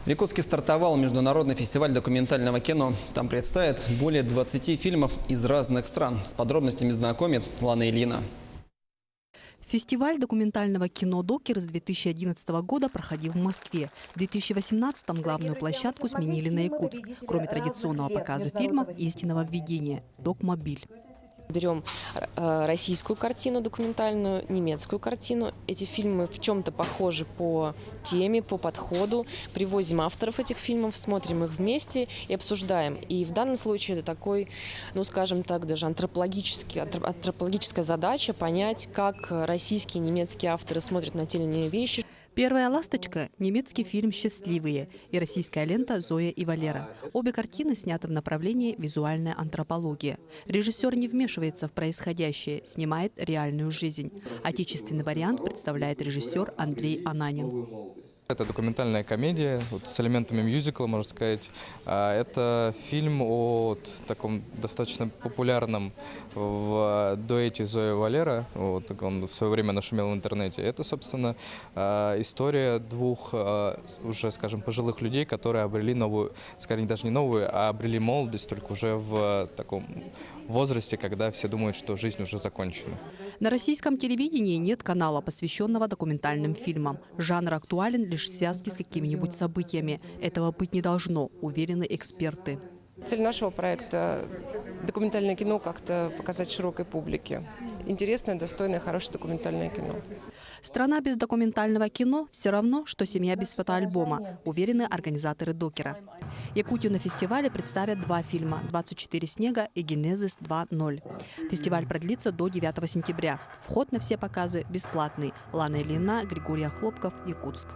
В Якутске стартовал международный фестиваль документального кино. Там представят более 20 фильмов из разных стран. С подробностями знакомит Лана Ильина. Фестиваль документального кино «Докер» с 2011 года проходил в Москве. В 2018-м главную площадку сменили на Якутск. Кроме традиционного показа фильмов истинного введения «Докмобиль». Берем российскую картину документальную, немецкую картину. Эти фильмы в чем-то похожи по теме, по подходу. Привозим авторов этих фильмов, смотрим их вместе и обсуждаем. И в данном случае это такой, ну скажем так, даже антропологическая задача понять, как российские и немецкие авторы смотрят на те или иные вещи. «Первая ласточка» – немецкий фильм «Счастливые» и российская лента «Зоя и Валера». Обе картины сняты в направлении визуальная антропология. Режиссер не вмешивается в происходящее, снимает реальную жизнь. Отечественный вариант представляет режиссер Андрей Ананин. Это документальная комедия с элементами мюзикла, можно сказать. Это фильм о таком достаточно популярном в дуэте Зоя и Валера. Он в свое время нашумел в интернете. Это, собственно, история двух уже, скажем, пожилых людей, которые обрели новую, скорее даже не новую, а обрели молодость только уже в таком возрасте, когда все думают, что жизнь уже закончена. На российском телевидении нет канала, посвященного документальным фильмам. Жанр актуален лишь в связке с какими-нибудь событиями. Этого быть не должно, уверены эксперты. Цель нашего проекта – документальное кино как-то показать широкой публике. Интересное, достойное, хорошее документальное кино. Страна без документального кино – все равно, что семья без фотоальбома, уверены организаторы «Докера». Якутию на фестивале представят два фильма «24 снега» и «Генезис 2.0». Фестиваль продлится до 9 сентября. Вход на все показы бесплатный. Лана Ильина, Григорий Хлопков, Якутск.